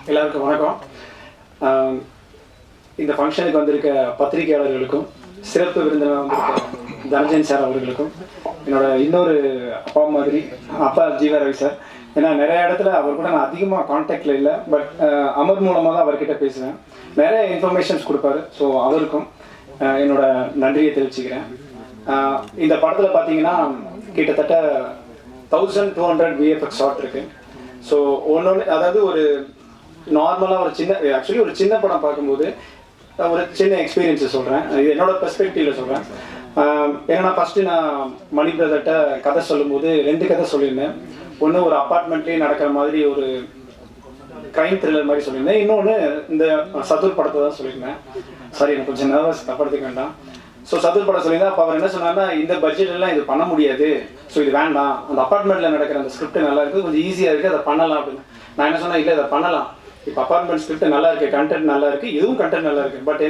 எல்லாருக்கும் வணக்கம். இந்த ஃபங்க்ஷனுக்கு வந்திருக்க பத்திரிகையாளர்களுக்கும் சிறப்பு விருந்தினர் வந்திருக்க தனஞ்சயன் சார் அவர்களுக்கும் என்னோட இன்னொரு அப்பா மாதிரி அப்பா ஜீவா ரவி சார். ஏன்னா நிறைய இடத்துல அவர் கூட நான் அதிகமாக கான்டாக்டில் இல்லை, பட் அமர் மூலமாக தான் அவர்கிட்ட பேசுவேன். நிறைய இன்ஃபர்மேஷன்ஸ் கொடுப்பாரு. ஸோ அவருக்கும் என்னோட நன்றியை தெரிவிச்சுக்கிறேன். இந்த படத்தில் பார்த்தீங்கன்னா கிட்டத்தட்ட 1200 விஎஃப்எக்ஸ் ஷாட் இருக்கு. ஸோ ஒன்று, அதாவது ஒரு நார்மலாக ஒரு சின்ன படம் பார்க்கும்போது ஒரு சின்ன எக்ஸ்பீரியன்ஸை சொல்கிறேன். இது என்னோட பெர்ஸ்பெக்டிவில் சொல்கிறேன். ஏன்னா ஃபஸ்ட்டு நான் மணி பிரதர்கிட்ட கதை சொல்லும்போது 2 கதை சொல்லியிருந்தேன். ஒன்று ஒரு அப்பார்ட்மெண்ட்லேயே நடக்கிற மாதிரி ஒரு க்ரைம் த்ரில்லர் மாதிரி சொல்லியிருந்தேன். இன்னொன்று இந்த சதுர் படத்தை தான் சொல்லியிருந்தேன். சாரி, எனக்கு கொஞ்சம் நர்வஸ், தப்படுத்துக்க வேண்டாம். ஸோ சதுர் படம் சொல்லியிருந்தேன். அப்போ அவர் என்ன சொன்னார்னா, இந்த பட்ஜெட்லாம் இது பண்ண முடியாது, ஸோ இது வேண்டாம், அந்த அப்பார்ட்மெண்ட்டில் நடக்கிற அந்த ஸ்கிரிப்ட் நல்லா இருக்குது, கொஞ்சம் ஈஸியாக இருக்குது, அதை பண்ணலாம் அப்படின்னு. நான் என்ன சொன்னேன், இல்லை இதை பண்ணலாம், இப்போ அப்பார்ட்மெண்ட் ஸ்கிரிப்ட் நல்லா இருக்குது, கண்டென்ட் நல்லா இருக்குது, இதுவும் கண்டென்ட் நல்லா இருக்குது. பட்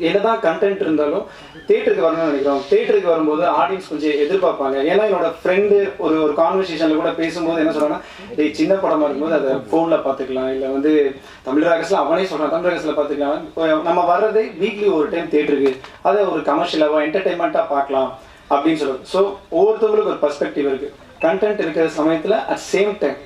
என்னதான் கண்டென்ட் இருந்தாலும் தேட்டருக்கு வரணும்னு நினைக்கிறோம். தேட்டருக்கு வரும்போது ஆடியன்ஸ் கொஞ்சம் எதிர்பார்ப்பாங்க. ஏன்னா என்னோட ஃப்ரெண்டு ஒரு கான்வர்சேஷனில் கூட பேசும்போது என்ன சொல்கிறாங்கன்னா, சின்ன படமாக இருக்கும்போது அதை ஃபோனில் பார்த்துக்கலாம், இல்லை தமிழ் ராகஸில் அவனே சொல்கிறான், தமிழ் ராகஸில் பார்த்துக்கலாம், நம்ம வர்றதே வீக்லி ஒரு டைம் தேட்டருக்கு, அதை ஒரு கமர்ஷியலாக என்டர்டெயின்மெண்ட்டாக பார்க்கலாம் அப்படின்னு சொல்லுது. ஸோ ஒவ்வொருத்தவங்களுக்கு ஒரு பர்ஸ்பெக்டிவ் இருக்குது. கண்டென்ட் இருக்கிற சமயத்தில் அட் சேம் டைம்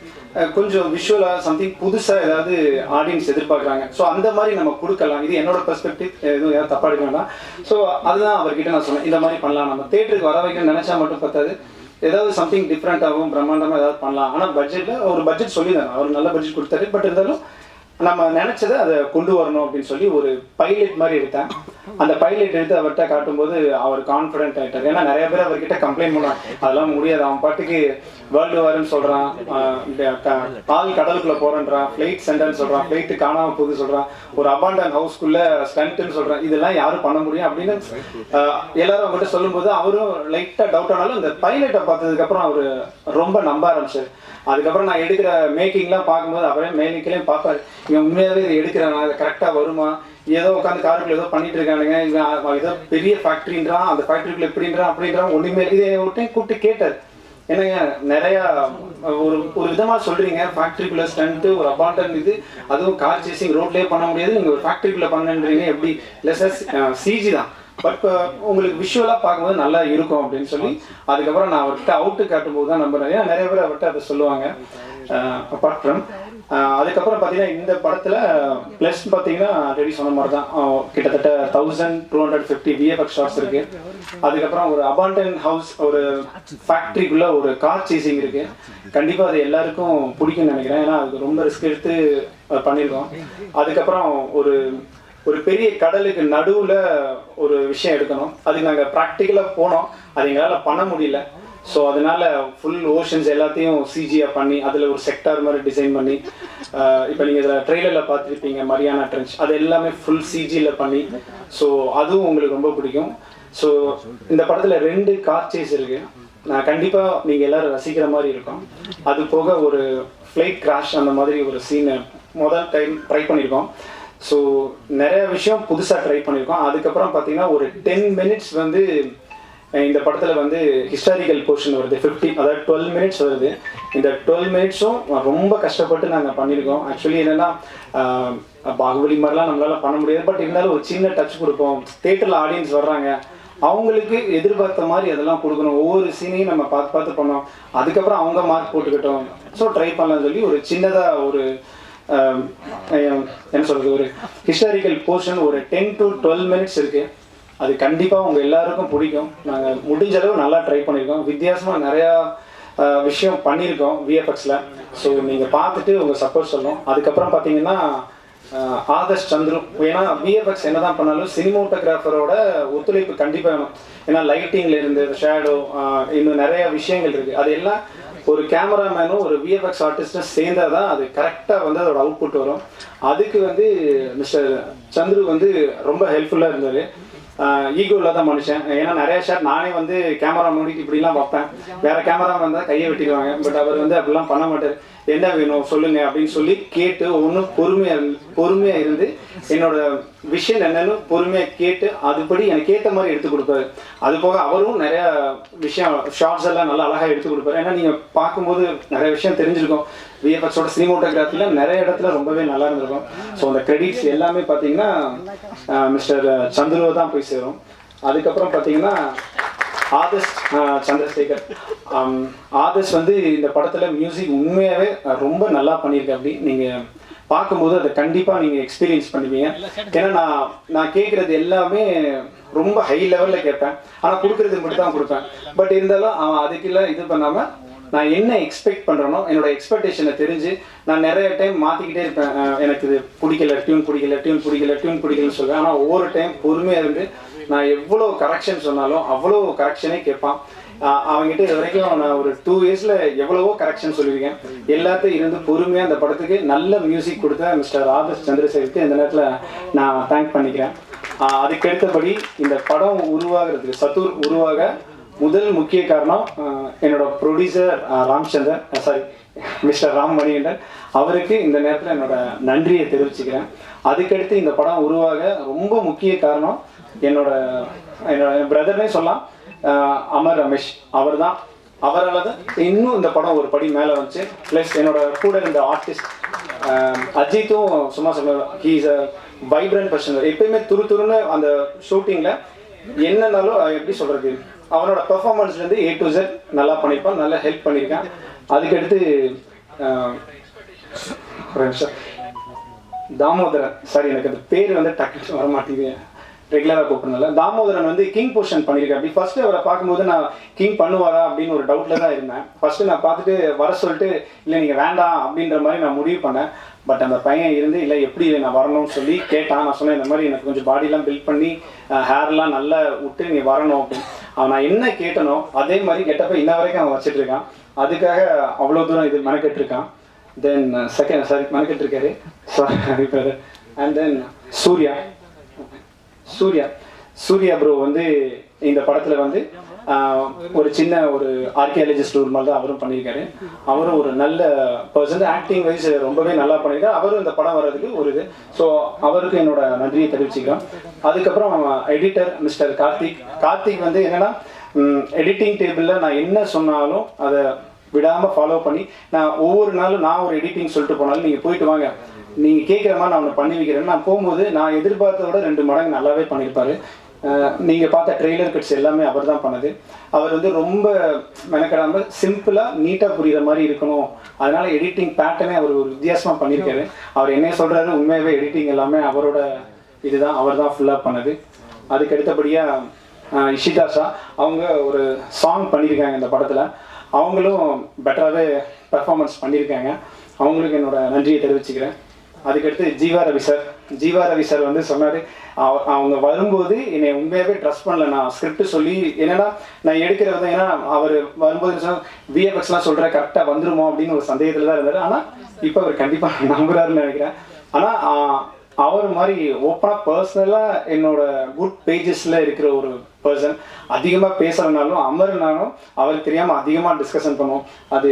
கொஞ்சம் விஷுவலாக சம்திங் புதுசாக ஏதாவது ஆடியன்ஸ் எதிர்பார்க்குறாங்க. ஸோ அந்த மாதிரி நம்ம கொடுக்கலாம். இது என்னோட பெர்ஸ்பெக்டிவ், எதுவும் யாரும் தப்பாக எடுக்க வேண்டாம். ஸோ அதுதான் அவர்கிட்ட நான் சொன்னேன், இந்த மாதிரி பண்ணலாம், நம்ம தேட்டருக்கு வர வைக்கணும்னு நினச்சா மட்டும் பத்தாது, ஏதாவது சம்திங் டிஃப்ரெண்ட்டாகவும் பிரம்மாண்டமாக ஏதாவது பண்ணலாம். ஆனால் பட்ஜெட்டில் ஒரு பட்ஜெட் சொல்லிதான், அவர் நல்ல பட்ஜெட் கொடுத்தாரு. பட் இருந்தாலும் நம்ம நினச்சதை அதை கொண்டு வரணும் அப்படின்னு சொல்லி ஒரு பைலட் மாதிரி எடுத்தேன். அந்த பைலட் எடுத்து அவர்கிட்ட காட்டும்போது அவர் கான்ஃபிடென்ட் ஆகிட்டார். ஏன்னா நிறைய பேர் அவர்கிட்ட கம்ப்ளைண்ட் பண்ணுவாங்க, அதெல்லாம் முடியாது, அவன் பாட்டுக்கு வேர்ல்டு வார்னு சொல்கிறான், பால் கடலுக்குள்ளே போகிறேன்றான், ஃப்ளைட் சென்டர்னு சொல்கிறான், ஃப்ளைட்டு காணாமல் போகுது சொல்கிறான், ஒரு அபாண்டன் ஹவுஸ்க்குள்ளே ஸ்டண்ட்டுன்னு சொல்கிறான், இதெல்லாம் யாரும் பண்ண முடியும் அப்படின்னு எல்லாரும் அவங்ககிட்ட சொல்லும்போது அவரும் லைட்டாக டவுட் ஆனாலும் அந்த பைலட்டை பார்த்ததுக்கப்புறம் அவர் ரொம்ப நம்ப ஆரம்பிச்சார். அதுக்கப்புறம் நான் எடுக்கிற மேக்கிங்லாம் பார்க்கும்போது அவரே மேக்கிங்லேயும் பார்ப்பாரு, இவன் உண்மையாகவே இதை எடுக்கிறானா, அது கரெக்டாக வருமா, ஏதோ உட்காந்து காருக்குள்ள ஏதோ பண்ணிட்டு இருக்கானுங்க, இவன் ஏதோ பெரிய ஃபேக்ட்ரின்றான், அந்த ஃபேக்ட்ரிக்குள்ள எப்படின்றான் அப்படின்றான், ஒன்றுமே இதை விட்டு கூப்பிட்டு கேட்டார். என்னங்க நிறையா ஒரு விதமாக சொல்கிறீங்க, ஃபேக்ட்ரிக்குள்ளே ஸ்டண்ட்டு, ஒரு அபாண்டன் இது, அதுவும் கார் சேசிங் ரோட்லேயே பண்ண முடியாது, நீங்கள் ஒரு ஃபேக்ட்ரிக்குள்ளே பண்ணுன்றீங்க, எப்படி இல்லை சார் சிஜி தான், பட் உங்களுக்கு விஷுவலாக பார்க்கும்போது நல்லா இருக்கும் அப்படின்னு சொல்லி அதுக்கப்புறம் நான் அவர்கிட்ட அவுட்டு காட்டும்போது தான் நம்புறேன். ஏன்னா நிறைய பேர் அவர்கிட்ட அதை சொல்லுவாங்க. அப்பார்ட் ஃப்ரம் அதுக்கப்புறம் பார்த்தீங்கன்னா இந்த படத்தில் ப்ளஸ் பார்த்தீங்கன்னா ஆல்ரெடி சொன்ன மாதிரி தான் கிட்டத்தட்ட 1250 விஎஃப்எக்ஸ் ஷாட்ஸ் இருக்குது. அதுக்கப்புறம் ஒரு அபாண்டன் ஹவுஸ், ஒரு ஃபேக்ட்ரிக்குள்ளே ஒரு கார் சேசிங் இருக்குது. கண்டிப்பாக அது எல்லாருக்கும் பிடிக்கும்னு நினைக்கிறேன். ஏன்னா அதுக்கு ரொம்ப ரிஸ்க் எடுத்து பண்ணியிருக்கோம். அதுக்கப்புறம் ஒரு பெரிய கடலுக்கு நடுவில் ஒரு விஷயம் எடுக்கணும். அதுக்கு நாங்கள் ப்ராக்டிக்கலாக போனோம், அது எங்களால் பண்ண முடியல. ஸோ அதனால ஃபுல் ஓஷன்ஸ் எல்லாத்தையும் சிஜியாக பண்ணி அதில் ஒரு செக்டார் மாதிரி டிசைன் பண்ணி, இப்போ நீங்கள் இதில் ட்ரெய்லரில் பார்த்துருப்பீங்க மரியானா ட்ரென்ச், அது எல்லாமே ஃபுல் சிஜியில் பண்ணி, ஸோ அதுவும் உங்களுக்கு ரொம்ப பிடிக்கும். ஸோ இந்த படத்தில் 2 கார் சேஸ் இருக்குது. நான் கண்டிப்பாக நீங்கள் எல்லோரும் ரசிக்கிற மாதிரி இருக்கும். அது போக ஒரு ஃப்ளைட் கிராஷ் அந்த மாதிரி ஒரு சீனை முதல் டைம் ட்ரை பண்ணியிருக்கோம். ஸோ நிறைய விஷயம் புதுசாக ட்ரை பண்ணியிருக்கோம். அதுக்கப்புறம் பார்த்தீங்கன்னா ஒரு 10 மினிட்ஸ் இந்த படத்தில் ஹிஸ்டாரிக்கல் போர்ஷன் வருது, 15, அதாவது 12 மினிட்ஸ் வருது. இந்த 12 மினிட்ஸும் ரொம்ப கஷ்டப்பட்டு நாங்கள் பண்ணியிருக்கோம். ஆக்சுவலி என்னென்னா பாகுபலி மாதிரிலாம் நம்மளால் பண்ண முடியாது, பட் இருந்தாலும் ஒரு சின்ன டச் கொடுப்போம். தேட்டரில் ஆடியன்ஸ் வர்றாங்க, அவங்களுக்கு எதிர்பார்த்த மாதிரி அதெல்லாம் கொடுக்கணும். ஒவ்வொரு சீனையும் நம்ம பார்த்து பண்ணோம். அதுக்கப்புறம் அவங்க மார்க் போட்டுக்கிட்டோம். ஸோ ட்ரை பண்ணலாம்னு சொல்லி ஒரு சின்னதாக ஒரு என்ன சொல்கிறது, ஒரு ஹிஸ்டாரிக்கல் போர்ஷன் ஒரு 10 to 12 மினிட்ஸ் இருக்குது. அது கண்டிப்பாக உங்கள் எல்லாருக்கும் பிடிக்கும். நாங்கள் முடிஞ்ச அளவு நல்லா ட்ரை பண்ணியிருக்கோம். வித்தியாசமாக நிறையா விஷயம் பண்ணியிருக்கோம் விஎஃப்எக்ஸில். ஸோ நீங்கள் பார்த்துட்டு உங்கள் சப்போர்ட் சொல்லணும். அதுக்கப்புறம் பார்த்தீங்கன்னா ஆதர்ஷ் சந்துரு, ஏன்னா விஎஃப்எக்ஸ் என்ன தான் பண்ணாலும் சினிமோட்டோகிராஃபரோட ஒத்துழைப்பு கண்டிப்பாக வேணும். ஏன்னா லைட்டிங்கில் இருந்து ஷேடோ இன்னும் நிறைய விஷயங்கள் இருக்குது. அது எல்லாம் ஒரு கேமராமேனும் ஒரு விஎஃப்எக்ஸ் ஆர்டிஸ்டும் சேர்ந்தால் தான் அது கரெக்டாக அதோட அவுட்புட் வரும். அதுக்கு மிஸ்டர் சந்துரு ரொம்ப ஹெல்ப்ஃபுல்லாக இருந்தார். ஈகோ இல்லாத மனுஷன். ஏன்னா நிறைய ஷாட் நானே வந்து கேமரா மூடிட்டு இப்படிலாம் வைப்பேன், வேற கேமரா வந்தால் கையை வெட்டிடுவாங்க. பட் அவர் வந்து அப்படிலாம் பண்ண மாட்டார். என்ன வேணும் சொல்லுங்க அப்படின்னு சொல்லி கேட்டு ஒவ்வொன்றும் பொறுமையாக இருந்து என்னோட விஷயம் என்னன்னு பொறுமையாக கேட்டு அதுபடி எனக்கு ஏற்ற மாதிரி எடுத்து கொடுப்பாரு. அது போக அவரும் நிறைய விஷயம் ஷார்ட்ஸ் எல்லாம் நல்லா அழகாக எடுத்து கொடுப்பாரு. ஏன்னா நீங்கள் பார்க்கும்போது நிறைய விஷயம் தெரிஞ்சிருக்கும். விஎஃப்எக்ஸோட சினிமோட்டோகிராஃபியில் நிறைய இடத்துல ரொம்பவே நல்லா இருந்திருக்கும். ஸோ அந்த கிரெடிட்ஸ் எல்லாமே பார்த்தீங்கன்னா மிஸ்டர் சந்துருவை தான் போய் சேரும். அதுக்கப்புறம் பார்த்தீங்கன்னா ஆதர்ஷ் சந்திரசேகர். ஆதர்ஷ் வந்து இந்த படத்தில் மியூசிக் உண்மையாகவே ரொம்ப நல்லா பண்ணியிருக்கேன். அப்படி நீங்கள் பார்க்கும்போது அதை கண்டிப்பாக நீங்கள் எக்ஸ்பீரியன்ஸ் பண்ணுவீங்க. ஏன்னா நான் கேட்குறது எல்லாமே ரொம்ப ஹை லெவலில் கேட்பேன், ஆனால் கொடுக்குறது மட்டும் தான் கொடுப்பேன். பட் இருந்தாலும் அவன் அதுக்கெல்லாம் இது பண்ணாமல் நான் என்ன எக்ஸ்பெக்ட் பண்ணுறேனோ என்னோட எக்ஸ்பெக்டேஷனை தெரிஞ்சு நான் நிறைய டைம் மாற்றிக்கிட்டே இருப்பேன். எனக்கு இது பிடிக்கல, டியூன் பிடிக்கலன்னு சொல்லுவேன். ஆனால் ஒவ்வொரு டைம் பொறுமையாக இருந்து நான் எவ்வளோ கரெக்ஷன் சொன்னாலும் அவ்வளோ கரெக்ஷனே கேட்பான். அவங்ககிட்ட இது வரைக்கும் நான் ஒரு 2 இயர்ஸில் எவ்வளவோ கரெக்ஷன் சொல்லியிருக்கேன். எல்லாத்தையும் இருந்து பொறுமையாக அந்த படத்துக்கு நல்ல மியூசிக் கொடுத்த மிஸ்டர் ஆதர்ஷ் சந்திரசேகருக்கு இந்த நேரத்தில் நான் தேங்க் பண்ணிக்கிறேன். அதுக்கு அடுத்தபடி இந்த படம் உருவாகிறதுக்கு சத்துர் உருவாக முதல் முக்கிய காரணம் என்னோட ப்ரொடியூசர் மிஸ்டர் ராம் மணிகண்டன். அவருக்கு இந்த நேரத்தில் என்னோட நன்றியை தெரிவிச்சுக்கிறேன். அதுக்கடுத்து இந்த படம் உருவாக ரொம்ப முக்கிய காரணம் என்னோட பிரதர்னே சொல்லலாம், அமர் ரமேஷ். அவர் தான், அவரால் தான் இன்னும் இந்த படம் ஒரு படி மேலே வந்துச்சு. ப்ளஸ் என்னோட கூட இருந்த ஆர்டிஸ்ட் அஜித்தும் சும்மா சொல்லுவார், he is a vibrant person. எப்பயுமே துருன்னு அந்த ஷூட்டிங்கில் என்னன்னாலும் எப்படி சொல்கிறது, அவனோட பெர்ஃபார்மன்ஸ்லேருந்து A to Z நல்லா பண்ணியிருப்பான், நல்லா ஹெல்ப் பண்ணியிருக்கான். அதுக்கடுத்து தாமோதரன், சாரி எனக்கு அந்த பேர் வந்து டக்குன்னு வர மாட்டேங்குது, ரெகுலராக கூப்பிட்றதுனால. தாமோதரன் வந்து கிங் போர்ஷன் பண்ணியிருக்கேன். அப்படி ஃபர்ஸ்ட்டு அவரை பார்க்கும்போது நான் கிங் பண்ணுவாரா அப்படின்னு ஒரு டவுட்டில் தான் இருந்தேன். ஃபர்ஸ்ட்டு நான் பார்த்துட்டு வர சொல்லிட்டு இல்லை நீங்கள் வேண்டாம் அப்படின்ற மாதிரி நான் முடிவு பண்ணேன். பட் அந்த பையன் இருந்து இல்லை எப்படி நான் வரணும்னு சொல்லி கேட்டான். நான் சொன்னேன் இந்த மாதிரி எனக்கு கொஞ்சம் பாடிலாம் பில்ட் பண்ணி ஹேர்லாம் நல்லா விட்டு நீ வரணும் அப்படின்னு. அவன் நான் என்ன கேட்டனோ அதே மாதிரி கேட்டப்போ இன்ன வரைக்கும் அவன் வச்சுட்டு இருக்கான். அதுக்காக அவ்வளோ தூரம் இது மெனக்கெட்டுருக்கான். தென் மெனக்கெட்டுருக்காரு. அண்ட் தென் சூர்யா ப்ரோ வந்து இந்த படத்தில் வந்து ஒரு சின்ன ஒரு ஆர்கியாலஜிஸ்ட் ஒரு மாதிரி தான் அவரும் பண்ணியிருக்காரு. அவரும் ஒரு நல்ல பர்சன், ஆக்டிங் வைஸ் ரொம்பவே நல்லா பண்ணியிருக்காரு. அவரும் இந்த படம் வர்றதுக்கு ஒரு இது. ஸோ அவருக்கு என்னோட நன்றியை தெரிவிச்சுக்கிறேன். அதுக்கப்புறம் எடிட்டர் மிஸ்டர் கார்த்திக் வந்து என்னென்னா எடிட்டிங் டேபிளில் நான் என்ன சொன்னாலும் அதை விடாமல் ஃபாலோ பண்ணி நான் ஒவ்வொரு நாளும் நான் ஒரு எடிட்டிங் சொல்லிட்டு போனாலும் நீங்கள் போயிட்டு வாங்க, நீங்கள் கேட்குற மாதிரி நான் ஒன்று பண்ணி வைக்கிறேன்னு நான் போகும்போது நான் எதிர்பார்த்ததோட 2 மடங்கு நல்லாவே பண்ணியிருப்பார். நீங்கள் பார்த்த ட்ரெய்லர் கட்ஸ் எல்லாமே அவர் தான் பண்ணது. அவர் வந்து ரொம்ப மெனக்கடாமல் சிம்பிளாக நீட்டாக புரிகிற மாதிரி இருக்கணும், அதனால் எடிட்டிங் பேட்டர்னே அவர் ஒரு வித்தியாசமாக பண்ணியிருக்காரு. அவர் என்ன சொல்கிறாரு, உண்மையாகவே எடிட்டிங் எல்லாமே அவரோட இதுதான், அவர் தான் ஃபுல்லாக பண்ணது. அதுக்கு அடுத்தபடியாக இஷிதாஷா அவங்க ஒரு சாங் பண்ணியிருக்காங்க இந்த படத்தில். அவங்களும் பெட்டராகவே பெர்ஃபார்மன்ஸ் பண்ணியிருக்காங்க. அவங்களுக்கு என்னோட நன்றியை தெரிவிச்சுக்கிறேன். அதுக்கடுத்து ஜீவா ரவி சார் வந்து சொன்னார், அவங்க வரும்போது என்னை உண்மையாகவே ட்ரஸ்ட் பண்ணல. நான் ஸ்கிரிப்ட் சொல்லி என்னென்னா நான் எடுக்கிறது தான், ஏன்னா அவர் வரும்போது சொன்னால் விஎஃப்எக்ஸ்லாம் சொல்கிற கரெக்டாக வந்துருமோ அப்படின்னு ஒரு சந்தேகத்தில் தான் இருந்தார். ஆனால் இப்போ அவர் கண்டிப்பாக நம்புறாருன்னு நினைக்கிறேன். ஆனால் அவர் மாதிரி ஓப்பனாக பர்சனலாக என்னோட குட் பேஜஸில் இருக்கிற ஒரு பர்சன். அதிகமாக பேசுகிறனாலும் அமர்னாலும் அவருக்கு தெரியாமல் அதிகமாக டிஸ்கஷன் பண்ணுவோம், அது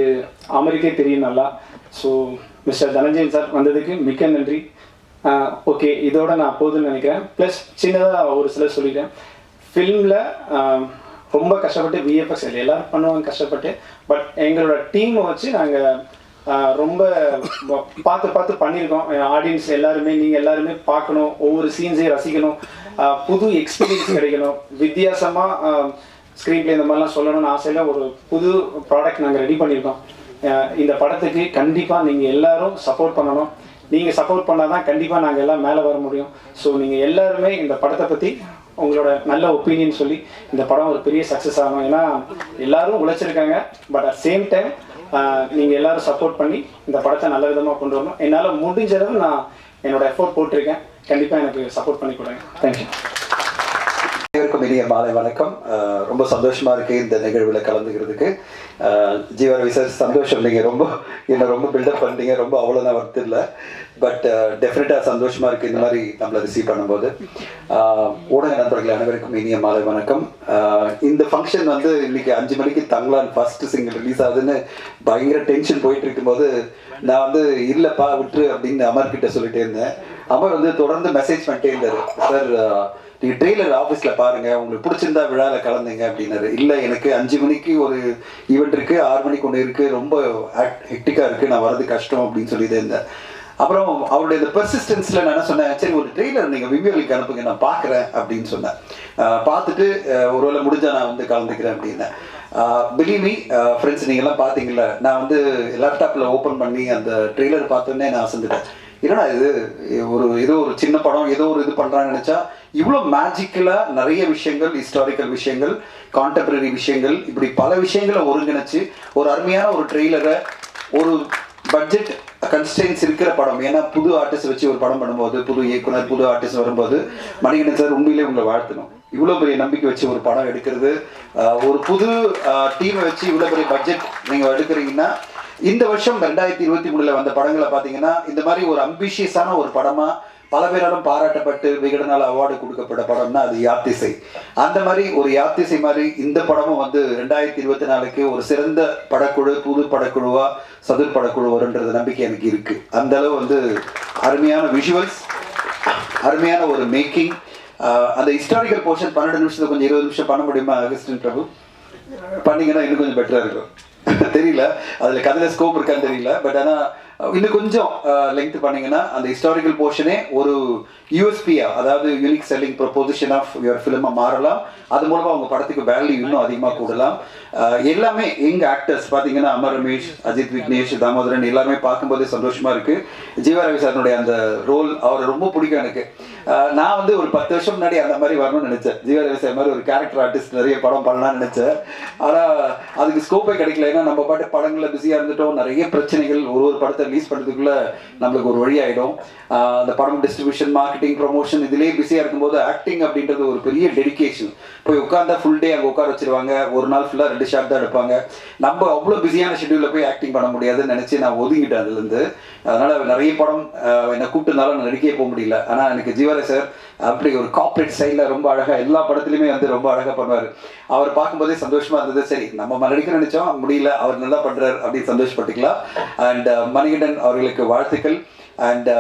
அமருக்கே தெரியும் நல்லா. ஸோ மிஸ்டர் தனஞ்சயன் சார் வந்ததுக்கு மிக்க நன்றி. ஓகே, இதோட நான் போதுன்னு நினைக்கிறேன். ப்ளஸ் சின்னதாக ஒரு சிலர் சொல்லிக்கிறேன், ஃபில்மில் ரொம்ப கஷ்டப்பட்டு விஎஃப்எக்ஸ் எல்லோரும் பண்ணுவாங்க கஷ்டப்பட்டு, பட் எங்களோட டீமை வச்சு நாங்கள் ரொம்ப பார்த்து பண்ணியிருக்கோம். ஆடியன்ஸ் எல்லாருமே, நீங்கள் எல்லாருமே பார்க்கணும், ஒவ்வொரு சீன்ஸையும் ரசிக்கணும், புது எக்ஸ்பீரியன்ஸ் கிடைக்கணும், வித்தியாசமாக ஸ்க்ரீன் பிளே இந்த மாதிரிலாம் சொல்லணும்னு ஆசையில் ஒரு புது ப்ராடக்ட் நாங்கள் ரெடி பண்ணியிருக்கோம். இந்த படத்துக்கு கண்டிப்பாக நீங்கள் எல்லோரும் சப்போர்ட் பண்ணணும். நீங்கள் சப்போர்ட் பண்ணால் தான் கண்டிப்பாக நாங்கள் எல்லாம் மேலே வர முடியும். ஸோ நீங்கள் எல்லாருமே இந்த படத்தை பற்றி உங்களோட நல்ல ஒப்பீனியன் சொல்லி இந்த படம் ஒரு பெரிய சக்ஸஸ் ஆகும். ஏன்னா எல்லோரும் உழைச்சிருக்காங்க, பட் அட் சேம் டைம் நீங்கள் எல்லோரும் சப்போர்ட் பண்ணி இந்த படத்தை நல்ல விதமாக கொண்டு வரணும். என்னால் முடிஞ்ச அளவு நான் என்னோட எஃபோர்ட் போட்டிருக்கேன். கண்டிப்பாக எனக்கு சப்போர்ட் பண்ணி கொடுங்க. தேங்க்யூ. அனைவருக்கும் இனிய மாலை வணக்கம். ரொம்ப சந்தோஷமாக இருக்குது இந்த நிகழ்வில் கலந்துக்கிறதுக்கு. ஜீவா ரவி சார் சந்தோஷம். நீங்கள் என்னை ரொம்ப பில்டப் பண்ணிட்டீங்க. ரொம்ப அவ்வளோதான் ஒர்த்து இல்லை. பட் டெஃபினட்டாக சந்தோஷமாக இருக்குது இந்த மாதிரி நம்மளை ரிசீவ் பண்ணும்போது. ஊடக நண்பர்கள் அனைவருக்கும் இனிய மாலை வணக்கம். இந்த ஃபங்க்ஷன் வந்து இன்னைக்கு 5 மணிக்கு தங்கலான் ஃபர்ஸ்ட் சிங்கிள் ரிலீஸ் ஆகுதுன்னு பயங்கர டென்ஷன் போயிட்டு இருக்கும்போது நான் வந்து இல்லைப்பா விட்டுரு அப்படின்னு அமர்கிட்ட சொல்லிட்டே இருந்தேன். அமர் வந்து தொடர்ந்து மெசேஜ் பண்ணிட்டே இருந்தார். சார் நீங்கள் ட்ரெய்லர் ஆஃபீஸில் பாருங்கள், உங்களுக்கு பிடிச்சிருந்தா விழாவில் கலந்துங்க அப்படின்னாரு. இல்லை எனக்கு 5 மணிக்கு ஒரு ஈவெண்ட் இருக்குது, 6 மணிக்கு ஒன்று இருக்குது, ரொம்ப ஹெக்டிக்காக இருக்குது, நான் வரது கஷ்டம் அப்படின்னு சொல்லிட்டு இருந்தேன். அப்புறம் அவருடைய இந்த பெர்சிஸ்டன்ஸில் நான் என்ன சொன்னேன், சரி ஒரு ட்ரெய்லர் நீங்கள் விமியோலிக்கு அனுப்புங்க, நான் பார்க்குறேன் அப்படின்னு சொன்னேன். பார்த்துட்டு ஒருவேளை முடிஞ்சால் நான் வந்து கலந்துக்கிறேன் அப்படின்னேன். பிலீவ் மீ ஃப்ரெண்ட்ஸ், நீங்கள்லாம் பார்த்தீங்களா, நான் வந்து லேப்டாப்பில் ஓப்பன் பண்ணி அந்த ட்ரெய்லர் பார்த்தோன்னே நான் அசந்துட்டேன். என்னடா இது ஏதோ ஒரு சின்ன படம் ஏதோ ஒரு இது பண்ணுறான்னு நினச்சா இவ்வளோ மேஜிக்கலாக நிறைய விஷயங்கள், ஹிஸ்டாரிக்கல் விஷயங்கள், கான்டெம்பரரி விஷயங்கள், இப்படி பல விஷயங்களை ஒருங்கிணைச்சு ஒரு அருமையான ஒரு ட்ரெய்லரை, ஒரு பட்ஜெட் கன்ஸ்டன்ஸ் இருக்கிற படம். ஏன்னா புது ஆர்டிஸ்ட் வச்சு ஒரு படம் பண்ணும்போது, புது இயக்குனர், புது ஆர்டிஸ்ட் வரும்போது மணிகண்டன் சார் உண்மையிலே உங்களை வாழ்த்தணும். இவ்வளோ பெரிய நம்பிக்கை வச்சு ஒரு படம் எடுக்கிறது, ஒரு புது டீமை வச்சு இவ்வளோ பெரிய பட்ஜெட் நீங்கள் எடுக்கிறீங்கன்னா, இந்த வருஷம் 2023 வந்த படங்களை பார்த்தீங்கன்னா இந்த மாதிரி ஒரு அம்பிஷியஸான ஒரு படமாக பல பேராலும் பாராட்டப்பட்டு விகடனால் அவார்டு கொடுக்கப்பட்ட படம்னா அது யாத்திசை. அந்த மாதிரி ஒரு யாத்திசை மாதிரி இந்த படமும் வந்து 2024 ஒரு சிறந்த படக்குழு, புது படக்குழுவா, சதுர் படக்குழு வரும்ன்றது நம்பிக்கை எனக்கு இருக்கு. அந்த அளவு வந்து அருமையான விஷுவல்ஸ், அருமையான ஒரு மேக்கிங். அந்த ஹிஸ்டாரிக்கல் போர்ஷன் 12 நிமிஷத்துல கொஞ்சம் 20 நிமிஷம் பண்ண முடியுமா அகஸ்டின் பிரபு? பண்ணீங்கன்னா இன்னும் கொஞ்சம் பெட்டரா இருக்கும். தெரியல அதுல கதையில ஸ்கோப் இருக்கான்னு தெரியல. பட் ஆனா இன்னும் கொஞ்சம் லெங்க் பண்ணீங்கன்னா அந்த ஹிஸ்டாரிக்கல் போர்ஷனே ஒரு யூஎஸ்பியா, அதாவது unique selling proposition of your ஃபிலிமா மாறலாம். அது மூலமா அவங்க படத்துக்கு வேல்யூ இன்னும் அதிகமாக கூடலாம். எல்லாமே எங்க ஆக்டர்ஸ் பார்த்தீங்கன்னா அமர் ரமேஷ், அஜித் விக்னேஷ், தாமோதரன் எல்லாமே பார்க்கும்போதே சந்தோஷமா இருக்கு. ஜீவா ரவி சாரனுடைய அந்த ரோல் அவரை ரொம்ப பிடிக்கும் எனக்கு. நான் வந்து ஒரு 10 வருஷம் முன்னாடி அந்த மாதிரி வரணும்னு நினைச்சேன். ஜீவா ரவி சார் மாதிரி ஒரு கேரக்டர் ஆர்டிஸ்ட் நிறைய படம் பண்ணலாம்னு நினைச்சேன். ஆனால் அதுக்கு ஸ்கோப்பே கிடைக்கல. ஏன்னா நம்ம பாட்டு படங்களில் பிஸியாக இருந்துட்டோம். நிறைய பிரச்சனைகள், ஒரு படத்தை ரிலீஸ் பண்ணுறதுக்குள்ள நம்மளுக்கு ஒரு வழி ஆகிடும். அந்த படம் டிஸ்ட்ரிபியூஷன், மார்க்கெட்டிங், ப்ரொமோஷன் இதுலேயே பிஸியாக இருக்கும்போது ஆக்டிங் அப்படின்றது ஒரு பெரிய டெடிகேஷன். போய் உட்காந்தா ஃபுல் டே அங்கே உட்கார வச்சிருவாங்க. ஒரு நாள் ஃபுல்லாக 2 ஷாட் தான் எடுப்பாங்க. நம்ம அவ்வளோ பிஸியான ஷெட்யூலில் போய் ஆக்டிங் பண்ண முடியாதுன்னு நினச்சி நான் ஒதுங்கிட்டேன் அதுலேருந்து. அதனால் நிறைய படம் என்னை கூப்பிட்டுருந்தாலும் நான் நடிக்கவே போக முடியல. ஆனால் எனக்கு ஜீவாரே சார் அப்படி ஒரு கார்பரேட் ஸ்டைலில் ரொம்ப அழகாக எல்லா படத்துலையுமே வந்து ரொம்ப அழகாக பண்ணுவார். அவர் பார்க்கும்போதே சந்தோஷமாக இருந்தது. சரி நம்ம நடிக்க நினச்சோம், முடியல, அவர் நல்லா பண்ணுறார் அப்படின்னு சந்தோஷப்பட்டுக்கலாம். அண்ட் மணிகண்டன் அவர்களுக்கு வாழ்த்துக்கள். அண்ட்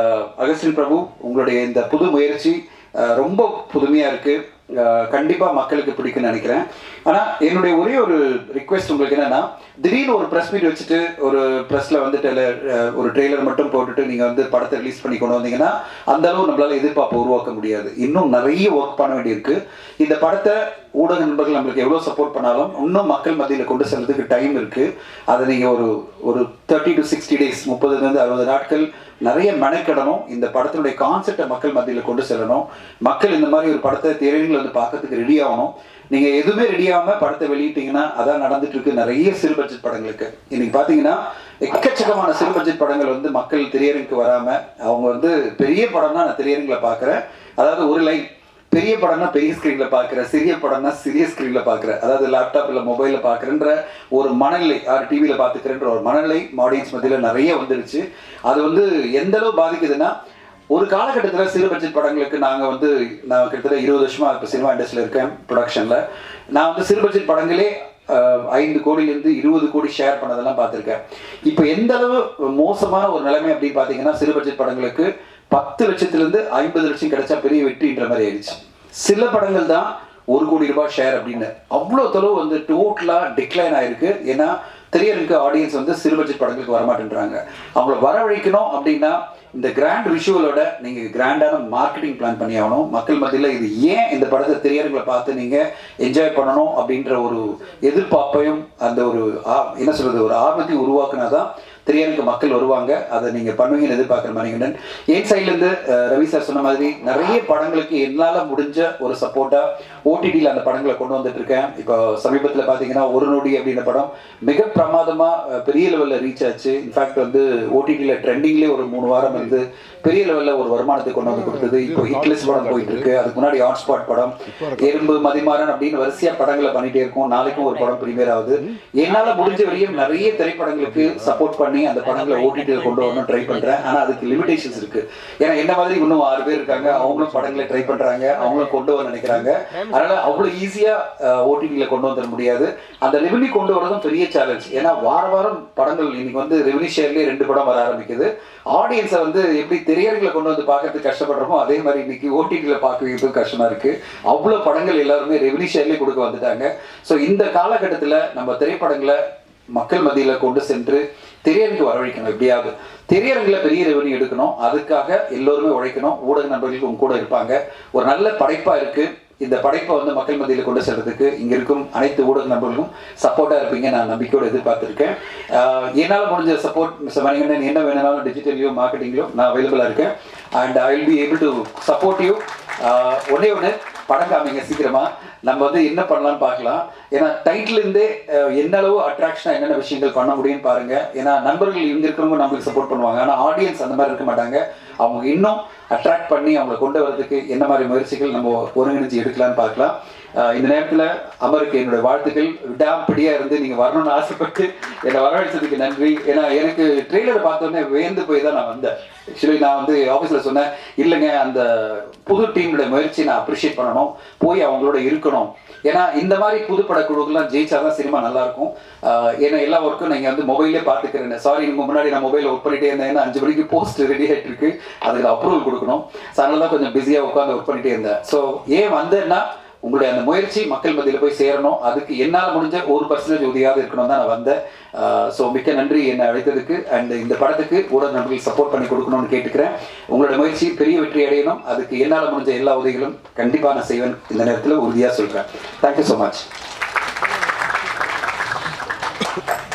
அகஸ்டின் பிரபு, உங்களுடைய இந்த புது முயற்சி ரொம்ப புதுமையாக இருக்குது. கண்டிப்பாக மக்களுக்கு பிடிக்குன்னு நினைக்கிறேன். ஆனால் என்னுடைய ஒரே ஒரு ரிக்வெஸ்ட் உங்களுக்கு என்னென்னா, திடீர்னு ஒரு ப்ரெஸ் மீட் வச்சுட்டு ஒரு ப்ரெஸ்ஸில் வந்துட்டு ஒரு ட்ரெய்லர் மட்டும் போட்டுட்டு நீங்கள் வந்து படத்தை ரிலீஸ் பண்ணி கொண்டு வந்தீங்கன்னா அந்த அளவு நம்மளால் எதிர்பார்ப்பு உருவாக்க முடியாது. இன்னும் நிறைய ஒர்க் பண்ண வேண்டியிருக்கு. இந்த படத்தை ஊடக நண்பர்கள் நம்மளுக்கு எவ்வளோ சப்போர்ட் பண்ணாலும் இன்னும் மக்கள் மத்தியில் கொண்டு செல்றதுக்கு டைம் இருக்குது. அதை நீங்கள் ஒரு 30 to 60 days, 30 to 60 நாட்கள் நிறைய மெனக்கிடணும். இந்த படத்தினுடைய கான்செப்டை மக்கள் மத்தியில் கொண்டு செல்லணும். மக்கள் இந்த மாதிரி ஒரு படத்தை திரையரங்கில் வந்து பார்க்கறதுக்கு ரெடி ஆகணும். நீங்கள் எதுவுமே ரெடி ஆகாமல் படத்தை வெளியிட்டீங்கன்னா அதான் நடந்துட்டு இருக்கு நிறைய சிறு பட்ஜெட் படங்களுக்கு. இன்னைக்கு பார்த்தீங்கன்னா எக்கச்சக்கமான சிறு பட்ஜெட் படங்கள் வந்து மக்கள் திரையரங்குக்கு வராமல் அவங்க வந்து பெரிய படம்னா நான் திரையரங்கில் பார்க்குறேன், அதாவது ஒரு லைன் பெரிய படம்னா பெரிய ஸ்க்ரீனில் பார்க்குறேன், சிறிய படம்னா சிறிய ஸ்க்ரீனில் பார்க்குறேன், அதாவது லேப்டாப் இல்லை மொபைலில் பார்க்குறேன்ற ஒரு மனநிலை, டிவியில் பார்த்துக்கிறேன்ற ஒரு மனநிலை ஆடியன்ஸ் மத்தியில் நிறைய வந்துருச்சு. அது வந்து எந்த அளவு பாதிக்குதுன்னா, ஒரு காலகட்டத்தில் சிறு பட்ஜெட் படங்களுக்கு நான் கிட்டத்தட்ட 20 வருஷமாக இப்போ சினிமா இண்டஸ்ட்ரியில் இருக்கேன் ப்ரொடக்ஷனில். நான் வந்து சிறு பட்ஜெட் படங்களே 5 கோடியிலேருந்து 20 கோடி ஷேர் பண்ணதெல்லாம் பார்த்துருக்கேன். இப்போ எந்த அளவு மோசமான ஒரு நிலைமை அப்படின்னு பார்த்தீங்கன்னா, சிறு பட்ஜெட் படங்களுக்கு 10 லட்சத்திலிருந்து 50 லட்சம் கிடைச்சா பெரிய வெற்றின்ற மாதிரி ஆயிடுச்சு. சில படங்கள் தான் 1 கோடி ரூபாய் ஷேர் அப்படின்னு. அவ்வளோ தொலைவு வந்து டோட்டலாக டிக்ளைன் ஆயிருக்கு. ஏன்னா திரையரங்கு ஆடியன்ஸ் வந்து சிறு பட்ஜெட் படங்களுக்கு வரமாட்டேன்றாங்க. அவங்கள வரவழைக்கணும் அப்படின்னா இந்த கிராண்ட் விஷுவலோட நீங்கள் கிராண்டான மார்க்கெட்டிங் பிளான் பண்ணி ஆகணும். மக்கள் மத்தியில் இது ஏன் இந்த படத்தை திரையரங்களை பார்த்து நீங்கள் என்ஜாய் பண்ணணும் அப்படின்ற ஒரு எதிர்பார்ப்பையும் அந்த ஒரு என்ன சொல்கிறது ஒரு ஆர்வத்தையும் உருவாக்குனா தான் திரையரங்கு மக்கள் வருவாங்க. அதை நீங்கள் பண்ணுவீங்கன்னு எதிர்பார்க்குற மணிகண்டன். என் சைட்லேருந்து ரவி சார் சொன்ன மாதிரி நிறைய படங்களுக்கு என்னால் முடிஞ்ச ஒரு சப்போர்ட்டாக ஓடிடியில் அந்த படங்களை கொண்டு வந்துட்டு இருக்கேன். இப்போ சமீபத்தில் பார்த்தீங்கன்னா ஒரு நொடி அப்படின்ற படம் மிக பிரமாதமாக பெரிய லெவலில் ரீச் ஆச்சு. இன்ஃபேக்ட் வந்து ஓடிடியில் ட்ரெண்டிங்லேயே ஒரு 3 வாரம் வந்து பெரிய லெவலில் ஒரு வருமானத்தை கொண்டு வந்து கொடுத்தது. இப்போ ஹிட்லிஸ்ட் படம் போயிட்டு இருக்கு. அதுக்கு முன்னாடி ஹாட்ஸ்பாட் படம், எறும்பு, மதிமாறன் அப்படின்னு வரிசையாக படங்களை பண்ணிட்டே இருக்கும். நாளைக்கும் ஒரு படம் ப்ரீமியர் ஆகுது. என்னால் முடிஞ்ச வரையும் நிறைய திரைப்படங்களுக்கு சப்போர்ட் பண்ணி அந்த படங்களை ஓடிடியில் கொண்டு வரணும் ட்ரை பண்ணுறேன். ஆனால் அதுக்கு லிமிடேஷன்ஸ் இருக்கு. ஏன்னா என்ன மாதிரி இன்னும் 6 பேர் இருக்காங்க, அவங்களும் படங்களை ட்ரை பண்ணுறாங்க, அவங்களும் கொண்டு வர நினைக்கிறாங்க. அதனால அவ்வளோ ஈஸியாக ஓடிடியில் கொண்டு வந்துட முடியாது. அந்த ரெவன்யூ கொண்டு வரதும் பெரிய சேலஞ்ச். ஏன்னா வாரம் படங்கள் இன்னைக்கு வந்து ரெவன்யூ ஷேர்லேயே 2 படம் வர ஆரம்பிக்குது. ஆடியன்ஸை வந்து எப்படி திரையரங்களை கொண்டு வந்து பார்க்கறதுக்கு கஷ்டப்படுறோமோ அதே மாதிரி இன்னைக்கு ஓடிடியில் பார்க்க வைக்கிறதுக்கு கஷ்டமா இருக்கு. அவ்வளோ படங்கள் எல்லாருமே ரெவன்யூ ஷேர்லேயே கொடுக்க வந்துட்டாங்க. ஸோ இந்த காலகட்டத்தில் நம்ம திரைப்படங்களை மக்கள் மத்தியில் கொண்டு சென்று திரையரங்கு வரவழைக்கணும். எப்படியாவது திரையரங்கில் பெரிய ரெவன்யூ எடுக்கணும். அதுக்காக எல்லோருமே உழைக்கணும். ஊடக நண்பர்களுக்கு உங்க கூட இருப்பாங்க. ஒரு நல்ல படைப்பாக இருக்கு. இந்த படைப்பை வந்து மக்கள் மத்தியில் கொண்டு செல்றதுக்கு இங்கே இருக்கும் அனைத்து ஊடக நண்பர்களும் சப்போர்ட்டாக இருப்பீங்க நான் நம்பிக்கையோடு எதிர்பார்த்துருக்கேன். என்னால் முடிஞ்ச சப்போர்ட் மிஸ்டர் மணிகண்டன், என்ன வேணுனாலும் டிஜிட்டல்லையோ மார்க்கெட்டிங்லையோ நான் அவைலபிளாக இருக்கேன். And I will be able to support you. ஒன்று படம் காமிங்க சீக்கிரமாக. நம்ம வந்து என்ன பண்ணலான்னு பார்க்கலாம். ஏன்னா டைட்டிலேருந்தே என்ன அளவு அட்ராக்ஷனாக என்னென்ன விஷயங்கள் பண்ண முடியும்னு பாருங்க. ஏன்னா நண்பர்கள் இங்கே இருக்கிறவங்க நம்மளுக்கு சப்போர்ட் பண்ணுவாங்க. ஆனால் ஆடியன்ஸ் அந்த மாதிரி இருக்க மாட்டாங்க. அவங்க இன்னும் அட்ராக்ட் பண்ணி அவங்களை கொண்டு வரதுக்கு என்ன மாதிரி முயற்சிகள் நம்ம ஒருங்கிணைச்சு எடுக்கலான்னு பார்க்கலாம். இந்த நேரத்தில் அமருக்கு என்னோட வாழ்த்துக்கள். விடாப்பிடியாக இருந்து நீங்கள் வரணும்னு ஆசைப்பட்டு என்னை வரவழைச்சதுக்கு நன்றி. ஏன்னா எனக்கு ட்ரெய்லரை பார்த்தோன்னே வேந்து போய் தான் நான் வந்தேன். ஆக்சுவலி நான் வந்து ஆஃபீஸில் சொன்னேன், இல்லைங்க அந்த புது டீமோட முயற்சி நான் அப்ரிஷியேட் பண்ணணும், போய் அவங்களோட இருக்கணும். ஏன்னா இந்த மாதிரி புதுப்பட குழுக்கெல்லாம் ஜெயிச்சாதான் சினிமா நல்லாயிருக்கும். ஏன்னா எல்லா ஒர்க்கும் நீங்கள் வந்து மொபைலே பார்த்துக்கிறேன். சாரி, நீங்கள் முன்னாடி நான் மொபைலில் ஒர்க் பண்ணிகிட்டே இருந்தேன். ஏன்னா 5 மணிக்கு போஸ்ட் ரெடி ஆகிட்டு இருக்கு, அதுக்கு அப்ரூவல் கொடுக்கணும். ஸோ அதனால தான் கொஞ்சம் பிஸியாக உட்காந்து ஒர்க் பண்ணிகிட்டே இருந்தேன். ஸோ ஏன் வந்தேன்னா உங்களுடைய அந்த முயற்சி மக்கள் மத்தியில் போய் சேரணும். அதுக்கு என்னால் முடிஞ்ச 1% உதவியாக இருக்கணும் தான் நான் வந்தேன். ஸோ மிக்க நன்றி என்னை அழைத்ததுக்கு. அண்ட் இந்த படத்துக்கு ஊடக நண்பர்கள் சப்போர்ட் பண்ணி கொடுக்கணும்னு கேட்டுக்கிறேன். உங்களோட முயற்சி பெரிய வெற்றி அடையணும். அதுக்கு என்னால் முடிஞ்ச எல்லா உதவிகளும் கண்டிப்பாக நான் செய்வேன் இந்த நேரத்தில் உறுதியாக சொல்கிறேன். Thank you so much.